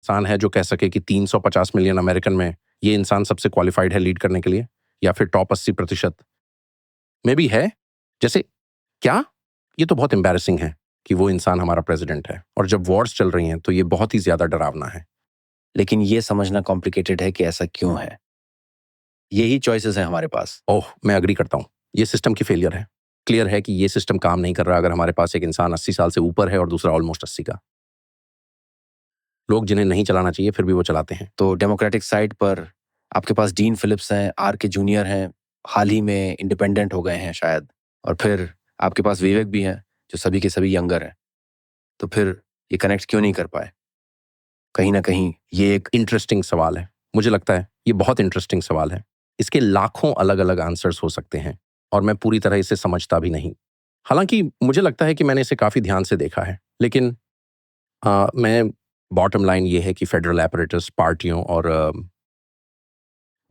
इंसान है जो कह सके कि 350 मिलियन अमेरिकन में ये इंसान सबसे क्वालिफाइड है लीड करने के लिए, या फिर टॉप 80% में भी है? जैसे क्या? ये तो बहुत एम्बैरेसिंग है कि वो इंसान हमारा प्रेसिडेंट है, और जब वॉर्स चल रही हैं तो ये बहुत ही ज्यादा डरावना है। लेकिन ये समझना कॉम्प्लिकेटेड है कि ऐसा क्यों है। यही चॉइसेस हैं हमारे पास। ओह, मैं अग्री करता हूँ, ये सिस्टम की फेलियर है। क्लियर है कि ये सिस्टम काम नहीं कर रहा अगर हमारे पास एक इंसान 80 साल से ऊपर है और दूसरा ऑलमोस्ट 80 का। लोग जिन्हें नहीं चलाना चाहिए फिर भी वो चलाते हैं। तो डेमोक्रेटिक साइड पर आपके पास डीन फिलिप्स हैं, आर के जूनियर हैं, हाल ही में इंडिपेंडेंट हो गए हैं शायद, और फिर आपके पास विवेक भी हैं जो सभी के सभी यंगर हैं। तो फिर ये कनेक्ट क्यों नहीं कर पाए? कहीं ना कहीं ये एक इंटरेस्टिंग सवाल है, मुझे लगता है ये बहुत इंटरेस्टिंग सवाल है। इसके लाखों अलग अलग आंसर्स हो सकते हैं और मैं पूरी तरह इसे समझता भी नहीं। हालांकि मुझे लगता है कि मैंने इसे काफी ध्यान से देखा है, लेकिन मैं बॉटम लाइन ये है कि फेडरल एपरेटस, पार्टियों और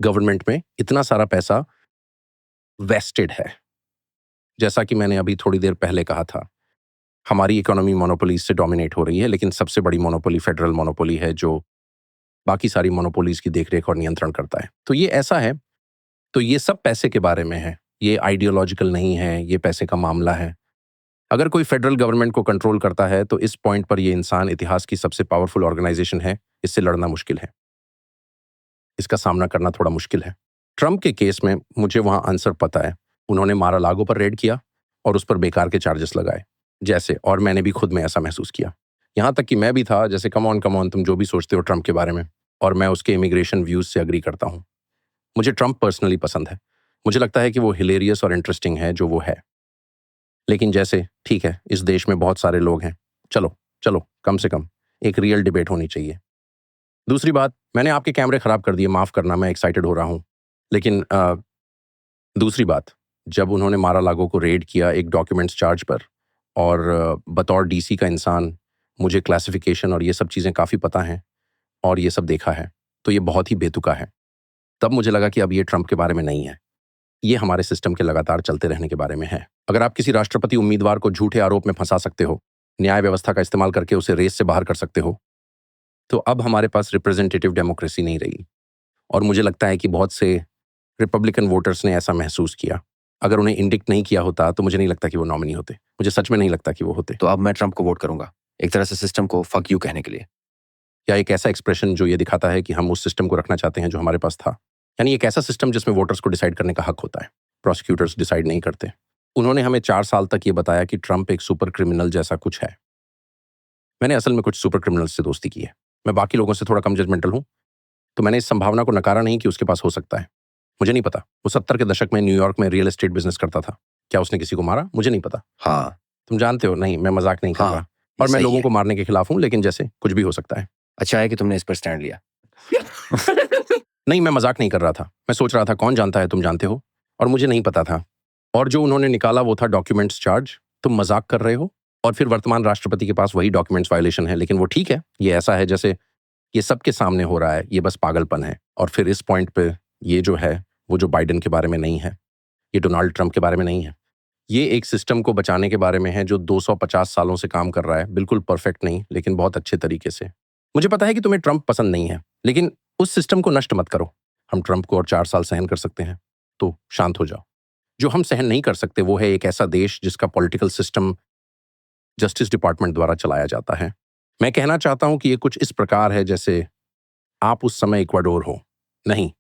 गवर्नमेंट में इतना सारा पैसा वेस्टेड है। जैसा कि मैंने अभी थोड़ी देर पहले कहा था, हमारी इकोनॉमी मोनोपोलीज से डोमिनेट हो रही है, लेकिन सबसे बड़ी मोनोपोली फेडरल मोनोपोली है जो बाकी सारी मोनोपोलीज की देखरेख और नियंत्रण करता है। तो ये ऐसा है, तो ये सब पैसे के बारे में है, ये आइडियोलॉजिकल नहीं है, ये पैसे का मामला है। अगर कोई फेडरल गवर्नमेंट को कंट्रोल करता है तो इस पॉइंट पर ये इंसान इतिहास की सबसे पावरफुल ऑर्गेनाइजेशन है, इससे लड़ना मुश्किल है, इसका सामना करना थोड़ा मुश्किल है। ट्रंप के केस में मुझे वहां आंसर पता है। उन्होंने मारा लागो पर रेड किया और उस पर बेकार के चार्जेस लगाए, जैसे, और मैंने भी खुद में ऐसा महसूस किया। यहां तक कि मैं भी था जैसे कम ऑन तुम जो भी सोचते हो ट्रंप के बारे में, और मैं उसके इमिग्रेशन व्यूज से अग्री करता हूं। मुझे ट्रंप पर्सनली पसंद है, मुझे लगता है कि वो हिलेरियस और इंटरेस्टिंग है जो वो है। लेकिन जैसे, ठीक है, इस देश में बहुत सारे लोग हैं, चलो चलो कम से कम एक रियल डिबेट होनी चाहिए। दूसरी बात, मैंने आपके कैमरे खराब कर दिए, माफ करना, मैं एक्साइटेड हो रहा हूं। लेकिन दूसरी बात, जब उन्होंने मारा लागो को रेड किया एक डॉक्यूमेंट्स चार्ज पर, और बतौर डीसी का इंसान मुझे क्लासिफिकेशन और ये सब चीज़ें काफ़ी पता हैं और ये सब देखा है, तो ये बहुत ही बेतुका है। तब मुझे लगा कि अब ये ट्रंप के बारे में नहीं है, ये हमारे सिस्टम के लगातार चलते रहने के बारे में है। अगर आप किसी राष्ट्रपति उम्मीदवार को झूठे आरोप में फंसा सकते हो, न्याय व्यवस्था का इस्तेमाल करके उसे रेस से बाहर कर सकते हो, तो अब हमारे पास रिप्रेजेंटेटिव डेमोक्रेसी नहीं रही। और मुझे लगता है कि बहुत से रिपब्लिकन वोटर्स ने ऐसा महसूस किया। अगर उन्हें इंडिक्ट नहीं किया होता तो मुझे नहीं लगता कि वो नॉमिनी होते, मुझे सच में नहीं लगता कि वो होते। तो अब मैं ट्रंप को वोट करूंगा, एक तरह से सिस्टम को फक यू कहने के लिए। या एक ऐसा एक्सप्रेशन जो ये दिखाता है कि हम उस सिस्टम को रखना चाहते हैं जो हमारे पास था, यानी एक ऐसा सिस्टम जिसमें वोटर्स को डिसाइड करने का हक होता है, प्रोसिक्यूटर्स डिसाइड नहीं करते। उन्होंने हमें 4 साल तक ये बताया कि ट्रंप एक सुपर क्रिमिनल जैसा कुछ है। मैंने असल में कुछ सुपर क्रिमिनल्स से दोस्ती की है, मैं बाकी लोगों से थोड़ा कम जजमेंटल हूँ, तो मैंने इस संभावना को नकारा नहीं कि उसके पास हो सकता है। मुझे नहीं पता, वो 70 के दशक में न्यूयॉर्क में रियल एस्टेट बिजनेस करता था, क्या उसने किसी को मारा? मुझे नहीं पता। हाँ, तुम जानते हो, नहीं मैं मजाक नहीं कर हाँ, रहा, ये और मैं सही लोगों है। को मारने के खिलाफ हूँ, लेकिन जैसे कुछ भी हो सकता है। अच्छा है कि तुमने इस पर स्टैंड लिया। नहीं, मैं मजाक नहीं कर रहा था, मैं सोच रहा था कौन जानता है, तुम जानते हो, और मुझे नहीं पता था। और जो उन्होंने निकाला वो था डॉक्यूमेंट्स चार्ज। तुम मजाक कर रहे हो, और फिर वर्तमान राष्ट्रपति के पास वही डॉक्यूमेंट्स वायलेशन है, लेकिन वो ठीक है, ये ऐसा है जैसे ये सबके सामने हो रहा है, ये बस पागलपन है। और फिर इस पॉइंट पे ये जो है वो जो बाइडेन के बारे में नहीं है, ये डोनाल्ड ट्रंप के बारे में नहीं है, ये एक सिस्टम को बचाने के बारे में है जो 250 सालों से काम कर रहा है, बिल्कुल परफेक्ट नहीं लेकिन बहुत अच्छे तरीके से। मुझे पता है कि तुम्हें ट्रंप पसंद नहीं है, लेकिन उस सिस्टम को नष्ट मत करो। हम ट्रंप को और 4 साल सहन कर सकते हैं, तो शांत हो जाओ। जो हम सहन नहीं कर सकते वो है एक ऐसा देश जिसका पॉलिटिकल सिस्टम जस्टिस डिपार्टमेंट द्वारा चलाया जाता है। मैं कहना चाहता हूं कि ये कुछ इस प्रकार है जैसे आप उस समय इक्वाडोर हो। नहीं,